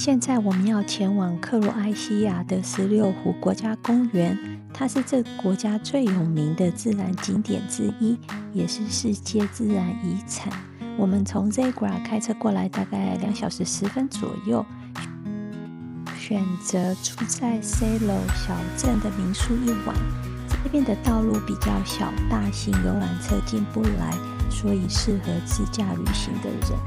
現在我們要前往克羅埃西亞的16湖國家公園，它是這個國家最有名的自然景點之一，也是世界自然遺產。我們從 Zagreb 開車過來，大概2小時10分左右，選擇住在 Selo 小鎮的民宿一晚。這邊的道路比較小，大型遊覽車進不來，所以適合自駕旅行的人。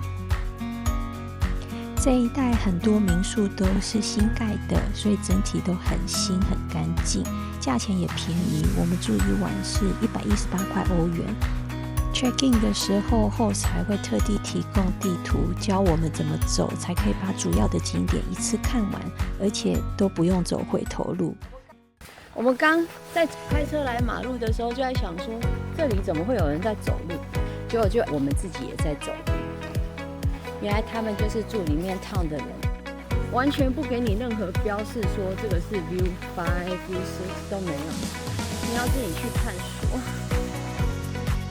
這一帶很多民宿都是新蓋的，所以整體都很新很乾淨，價錢也便宜。我們住一晚是118塊歐元。Check in 的時候 ，host 還會特地提供地圖，教我們怎麼走，才可以把主要的景點一次看完，而且都不用走回頭路。我们剛在開車來馬路的時候，就在想說，這裡怎麼會有人在走路？結果就我們自己也在走路。原來他們就是住裡面 town 的人，完全不給你任何標示說這個是 view 5、view 6都沒有，你要自己去探索。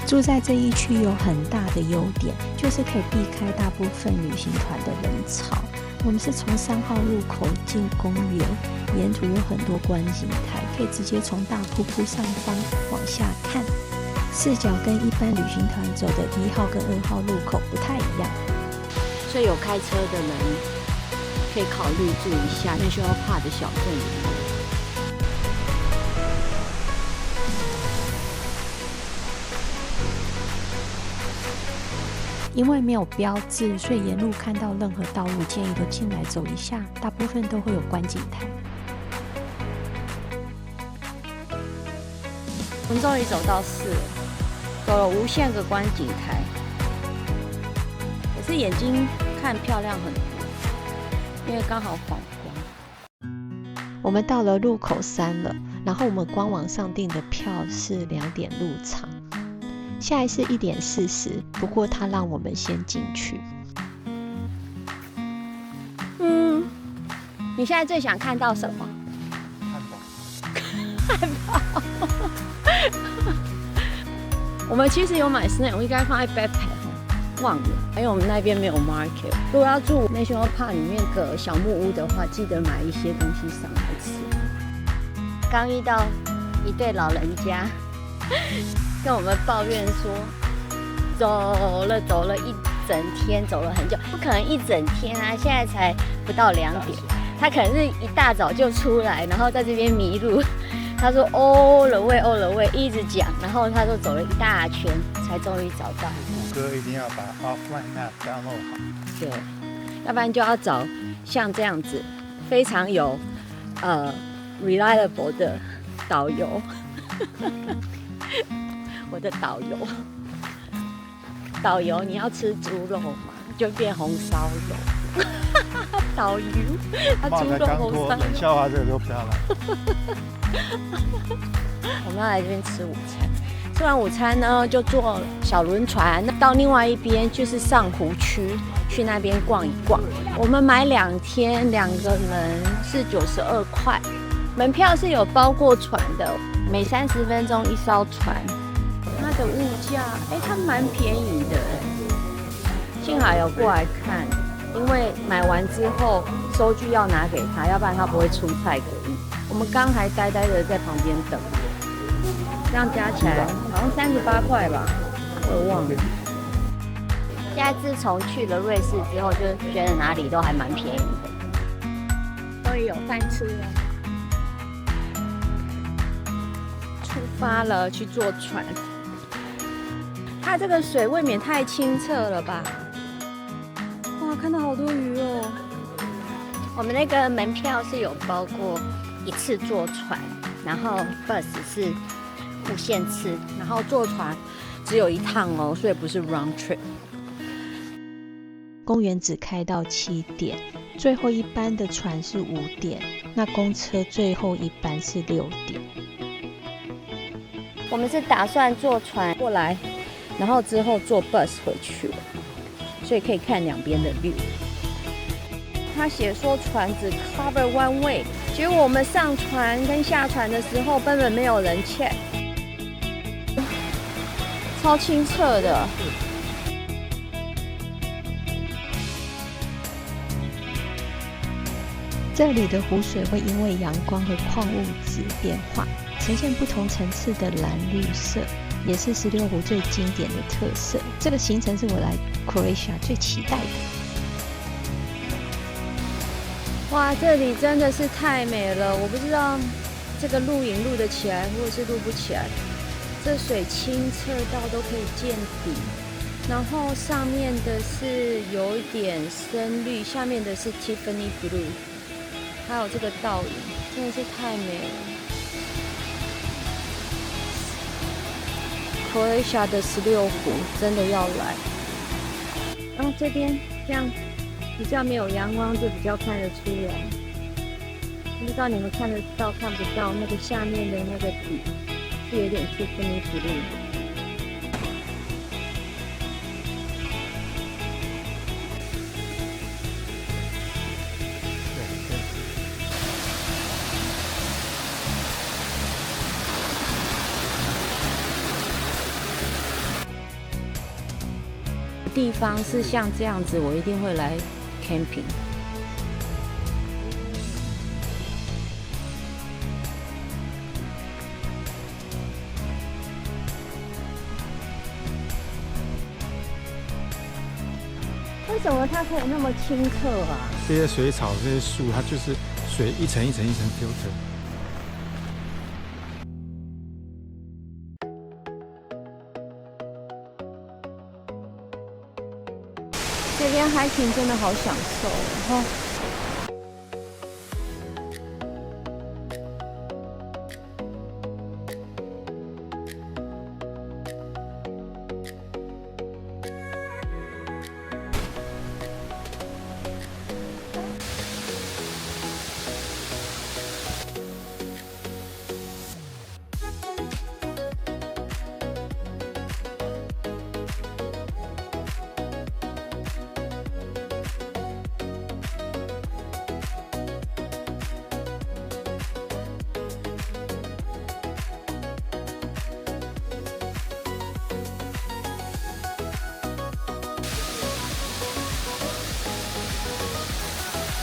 住在這一區有很大的優點，就是可以避開大部分旅行團的人潮。我們是從3號入口進公園，沿途有很多觀景台，可以直接從大瀑布上方往下看，視角跟一般旅行團走的1號跟2號入口不太一樣，所以有開車的人可以考慮住一下National Park的小鎮裡面。因為沒有標誌，所以沿路看到任何道路，建議都進來走一下，大部分都會有觀景台。我們終於走到4了，走了無限個觀景台，可是眼睛看漂亮很多，因為剛好反光。我們到了入口3了，然後我們官網上訂的票是2點入場。下一次1點40，不過他讓我們先進去。你現在最想看到什麼？漢堡。我們其實有買 snack， 我應該放在 backpack， 忘了。還有我們那邊沒有 market。如果要住 National Park 裡面個小木屋的話，記得買一些東西上來吃。剛遇到一對老人家。跟我們抱怨說，走了一整天，走了很久，不可能一整天啊！現在才不到2點，他可能是一大早就出來，然後在這邊迷路。他說 all the way， 一直講，然後他說走了一大圈，才終於找到。谷歌一定要把 offline map download 好，對，要不然就要找像這樣子非常有reliable 的導遊。我的導遊，你要吃豬肉嗎？就變紅燒肉。導遊，他豬肉紅燒肉。冷笑話這個都不要來。我們要來這邊吃午餐，吃完午餐呢，就坐小輪船到另外一邊，就是上湖區，去那邊逛一逛。我們買2天，2個人是92塊，門票是有包括船的，每30分鐘一艘船。它的物價，它蠻便宜的，幸好有過來看，因為買完之後收據要拿給他，要不然他不會出菜給你。我們剛還呆呆的在旁邊等，這樣加起來好像38塊吧，我忘了。現在自從去了瑞士之後，就覺得哪裡都還蠻便宜的，終於有飯吃了。出發了，去坐船。它這個水未免太清澈了吧！哇，看到好多魚哦。我們那個門票是有包括一次坐船，然後 bus 是無限次，然後坐船只有1趟哦，所以不是 round trip。公園只開到7點，最後一班的船是5點，那公車最後一班是6點。我們是打算坐船過來，然後之後坐 bus 回去了，所以可以看兩邊的 view。他寫說船只 cover one way， 結果我們上船跟下船的時候根本沒有人 check， 超清澈的。這裡的湖水會因為陽光和礦物質變化，呈現不同層次的藍綠色，也是16湖最經典的特色。這個行程是我來 Croatia 最期待的。哇，這裡真的是太美了！我不知道這個錄影錄得起來，或者是錄不起來。這水清澈到都可以見底，然後上面的是有一點深綠，下面的是 Tiffany Blue， 還有這個倒影，真的是太美了。Croatia 的16湖真的要來。然後這邊這樣比較沒有陽光，就比較看得出來。不知道你們看得到看不到那個下面的那個底。是有點 Tiffany Blue 的。地方是像這樣子，我一定會來 camping。为什麼它可以那麼清澈啊？这些水草、这些树，它就是水一层一层一层 filter。这邊 hiking 真的好享受哦。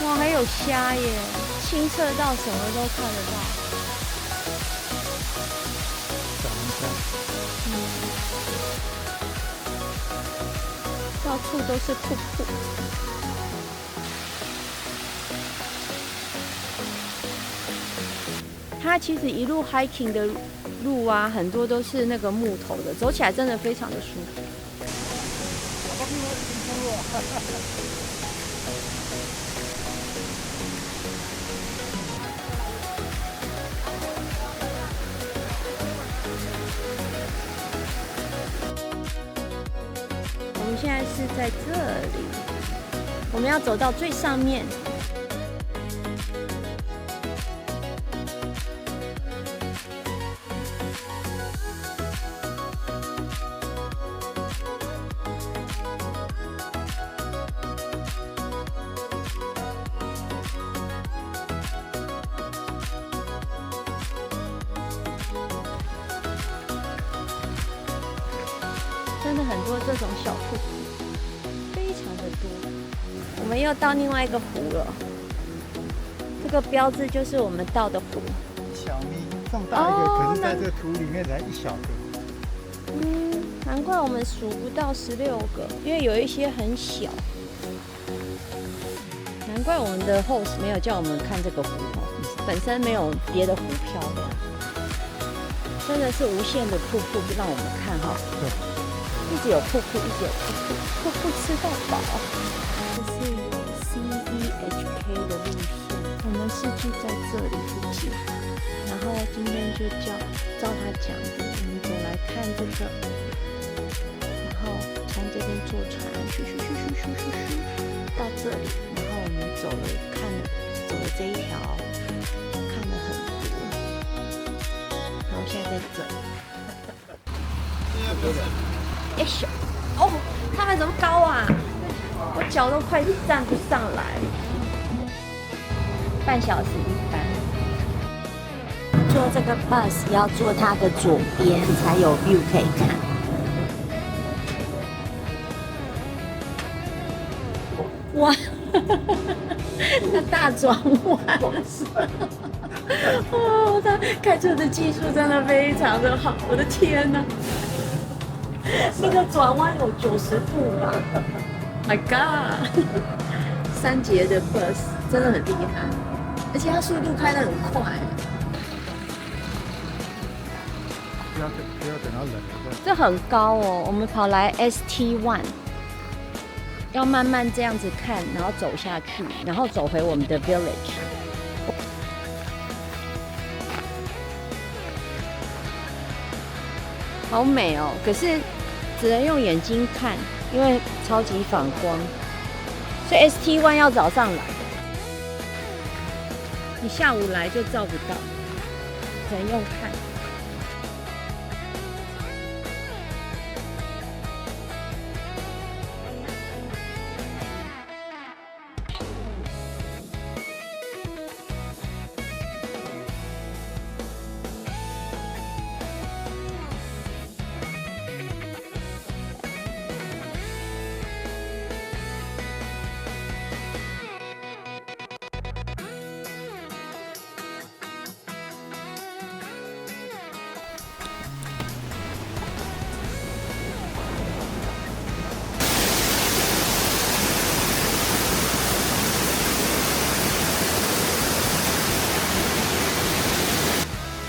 哇，還有蝦耶，清澈到什麼都看得到。小龍蝦。到處都是瀑布。它其實一路 hiking 的路啊，很多都是那個木頭的，走起來真的非常的舒服。我们现在是在這裡，我們要走到最上面。真的很多這種小瀑布，非常的多。我們又到另外一個湖了，這個標誌就是我們到的湖。小咪這麼大一個，可是在這個圖裡面才一小個。難怪我們數不到16個，因為有一些很小。難怪我們的 host 沒有叫我們看這個湖哦，本身沒有別的湖漂的，真的是無限的瀑布讓我們看哈。一直有瀑布，一直有瀑布，瀑布吃到飽。這是有 CEHK 的路線，我們是住在這裡附近，然後今天就照他講的，我們走來看這個，然後從這邊坐船，到這裡，然後我們走了這一條，看了很多，然後現在在這裡。哦，他們怎麼高啊？我腳都快站不上來。半小時一班，坐這個 bus 要坐它的左邊才有 view 可以看。哇，他大轉彎，哦，他開車的技術真的非常的好，我的天哪！那個轉彎有90度吧 ？My God！ 3節的 bus 真的很厲害，而且他速度開得很快。不要等到冷了。這很高哦，我們跑來 ST1， 要慢慢這樣子看，然後走下去，然後走回我們的 village。好美哦，可是只能用眼睛看，因為超級反光，所以 ST1 要早上來，你下午來就照不到，只能用看。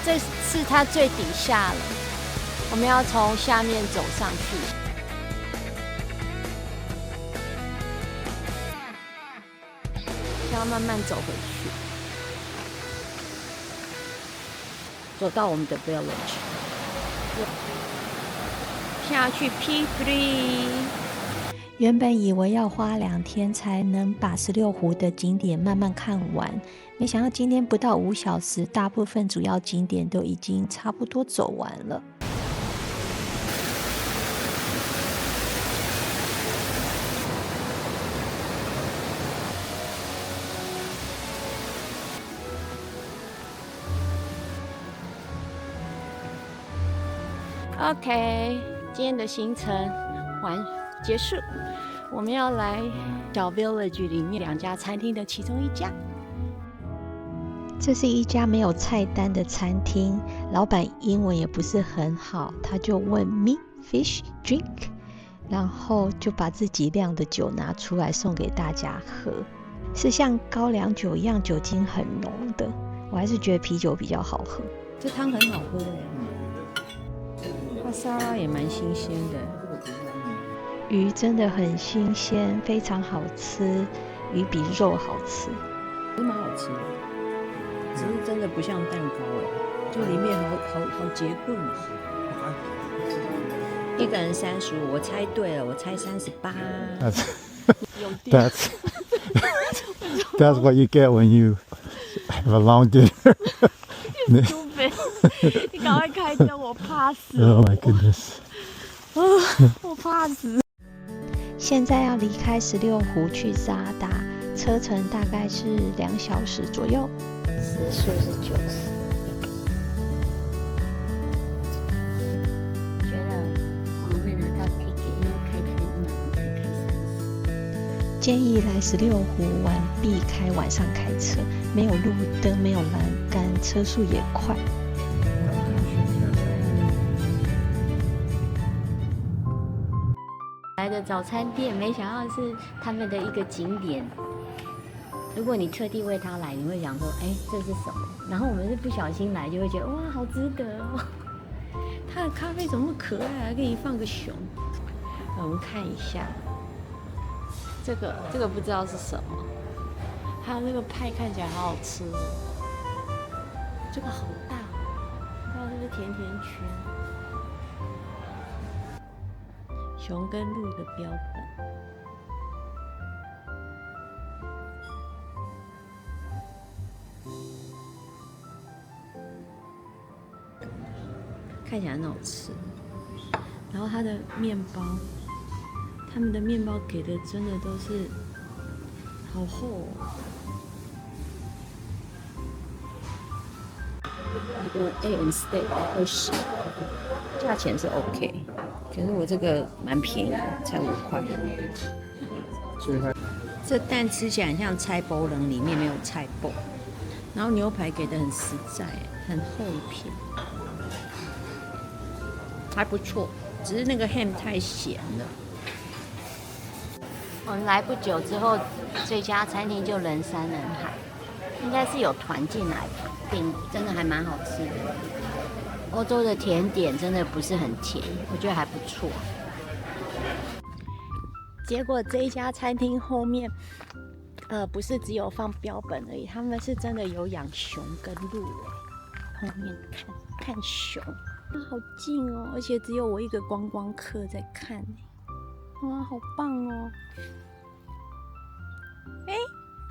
这是它最底下了，我們要從下面走上去。要慢慢走回去，走到我們的 village， 下去 P3。原本以為要花2天才能把16湖的景點慢慢看完，沒想到今天不到5小時，大部分主要景點都已經差不多走完了。OK， 今天的行程結束，我們要來小 village 裡面2家餐廳的其中一家。這是一家沒有菜單的餐廳，老闆英文也不是很好，他就問 meat, fish, drink， 然後就把自己釀的酒拿出來送給大家喝，是像高粱酒一樣酒精很濃的，我還是覺得啤酒比較好喝。這湯很好喝耶，它沙拉也蠻新鮮的。魚真的很新鮮，非常好吃，魚比肉好吃，是蠻好吃的，只是真的不像蛋糕哎，就裡面好結棍哦。一個人35，我猜對了，我猜38。That's what you get when you have a long dinner. 你趕快開燈，我怕死。Oh my goodness. 我怕死。現在要離開16湖去扎達，車程大概是2小時左右。時速是90。覺得我們會拿到 ticket， 因為開車難，可以開30。建議來16湖玩避開晚上開車，沒有路燈，沒有欄杆，車速也快。來的早餐店，沒想到是他們的一個景點。如果你特地為他來，你會想說，哎，這是什麼？然後我們是不小心來，就會覺得哇，好值得哦！他的咖啡怎麼那麼可愛，還給你放個熊。我們看一下，這個不知道是什麼。還有那個派看起來好好吃哦，這個好大，還有這個甜甜圈。熊跟鹿的標本，看起來很好吃。然後它的麵包，他們的麵包給的真的都是好厚哦。一個 A&steak 20，價錢是 OK。可是我這個蠻便宜的，才5塊。這蛋吃起來很像菜包冷，裡面沒有菜包，然後牛排給的很實在，很厚一片，還不錯，只是那個 ham 太鹹了。我們來不久之後，這家餐廳就人山人海，應該是有團進來吧，餅真的還蠻好吃的。歐洲的甜點真的不是很甜，我覺得還不錯。結果這一家餐廳後面，不是只有放標本而已，他們是真的有養熊跟鹿哎，後面看熊，好近哦，而且只有我一個觀光客在看，哇，好棒哦！哎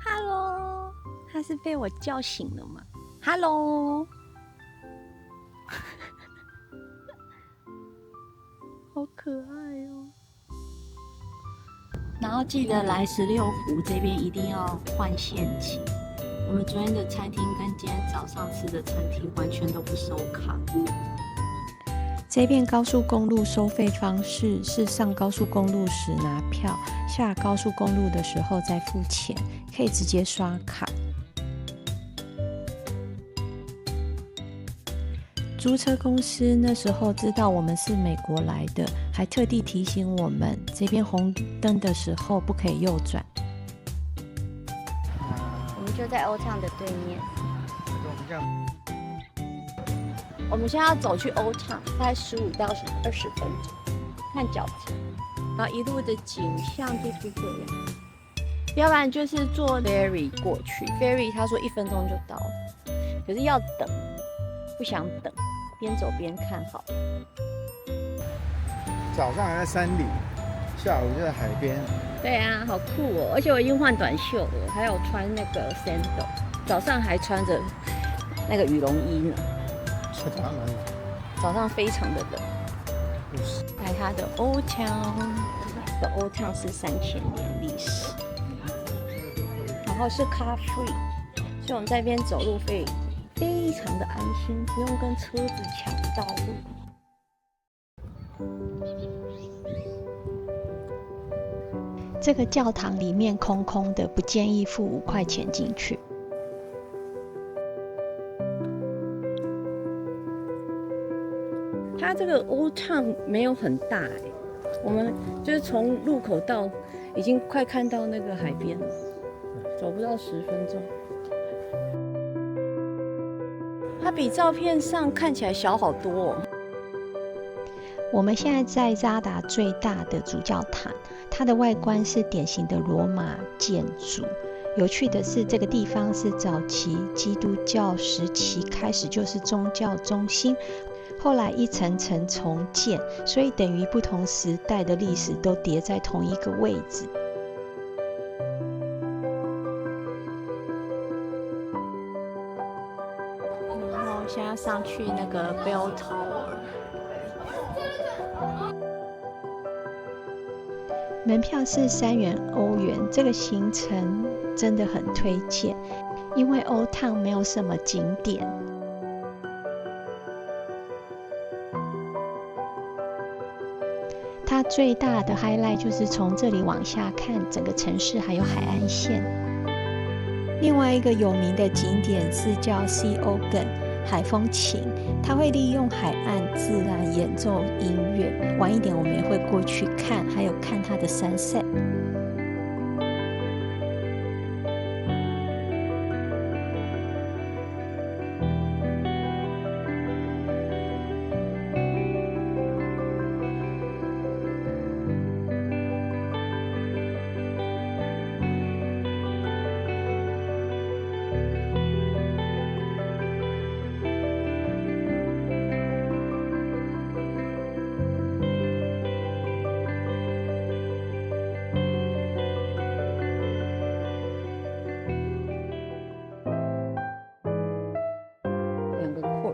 ，Hello， 他是被我叫醒了嗎 ？Hello， 好可愛哦。然後記得來16湖這邊一定要換現金。我們昨天的餐廳跟今天早上吃的餐廳完全都不收卡。這邊高速公路收費方式是上高速公路時拿票，下高速公路的時候再付錢，可以直接刷卡。租車公司那時候知道我們是美國來的，還特地提醒我們這邊紅燈的時候不可以右轉。我們就在Old Town的对面。我們現在要走去Old Town，大概15到20分鐘，看脚程，然後一路的景象就是這樣。要不然就是坐 ferry 過去 ，ferry 他說1分鐘就到了，可是要等，不想等，邊走邊看好了。早上還在山裡，下午就在海邊。对啊，好酷哦！而且我已經換短袖了，還有穿那個 sandal， 早上還穿着那個羽絨衣呢。早上非常的冷。在它的 Old Town， 的 Old Town 是3000年歷史，然後是 car free， 所以我們在這邊走路非常的安心，不用跟車子搶道路。這個教堂裡面空空的，不建議付5塊錢進去。它這個 Old Town 沒有很大哎，我們就是從入口到已經快看到那個海邊了，走不到10分鐘。它比照片上看起來小好多哦。我們現在在扎達最大的主教堂，它的外觀是典型的羅馬建築。有趣的是，這個地方是早期基督教時期開始就是宗教中心，後來一層層重建，所以等於不同時代的歷史都疊在同一個位置。然後現在上去那個 Bell Tower。门票是3元歐元，這個行程真的很推薦，因為 Old Town 沒有什麼景點。它最大的 highlight 就是從這裡往下看整個城市還有海岸線。另外一個有名的景點是叫 Sea Organ 海風琴，它會利用海岸自然演奏音樂。晚一點我們也會過去看，還有看它的 sunset。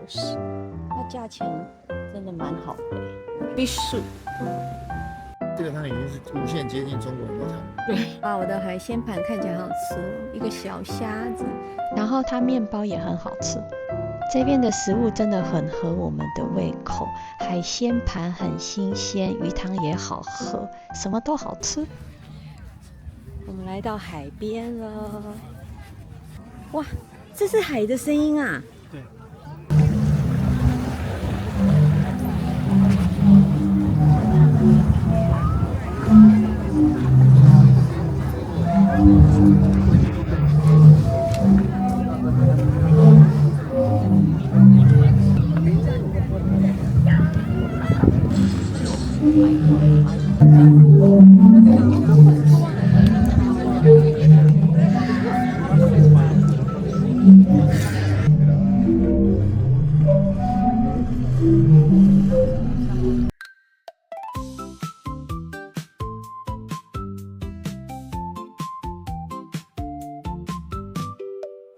它價錢真的蠻好的，必須。基本上已經是無限接近中國人的湯。對，哇，我的海鮮盤看起來好好吃哦，一個小蝦子，然後它麵包也很好吃。這邊的食物真的很合我們的胃口，海鮮盤很新鮮，魚湯也好喝，什麼都好吃。我們們來到海邊了。哇，這是海的聲音啊！对。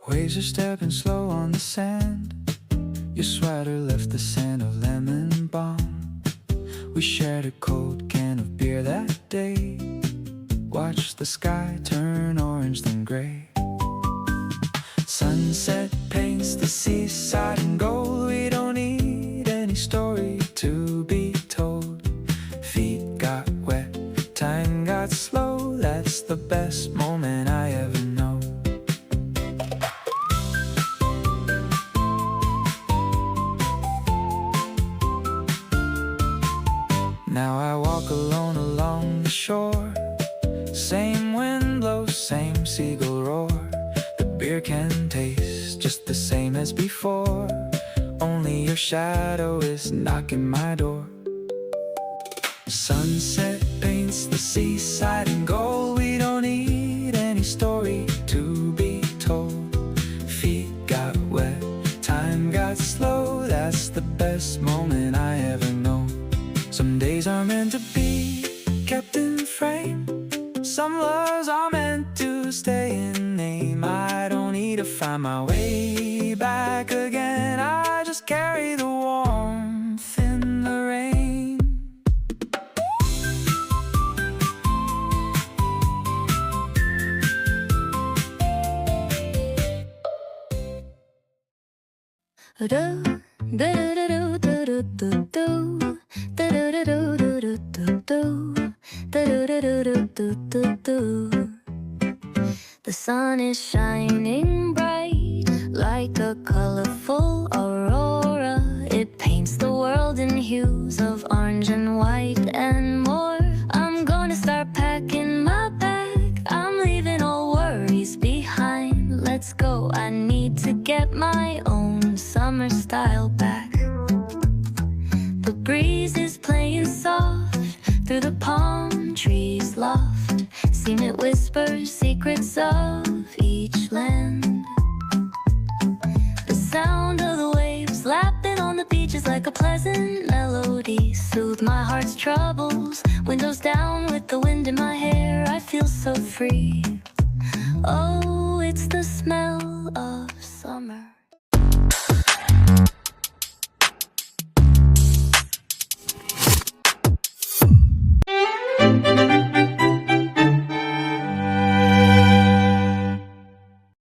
Waves are stepping slow on the sand. Your sweater left the scent of lemon balm. We shared a cold can of beer that day. Watched the sky turn orange then gray. Sunset paints the seaside in gold. We don't need any story to be told. Feet got wet, time got slow. That's the best moment I ever know. Now I walk alone along the shore. Same wind blows, same seagull roar. The beer can taste just the same as before. Only your shadow is knocking my door. Sunset paints the seaside in gold. We don't need any story to be told. Feet got wet, time got slow. That's the best moment I ever know. Some days are meant to be kept in frame. Some loves are meant to stay in name. I don't need to find my way back again. I just carry the warmth in the rain. The sun is shining bright like a colorful aurora. It paints the world in hues of orange and white and more. I'm gonna start packing my bag. I'm leaving all worries behind. Let's go, I need to get my own summer style back. The breeze is playing soft through the palm trees loft. Seen it whisper secrets of each land. The sound of the waves lapping on the beach is like a pleasant melody. Soothe my heart's troubles. Windows down with the wind in my hair. I feel so free. Oh, it's the smell of summer.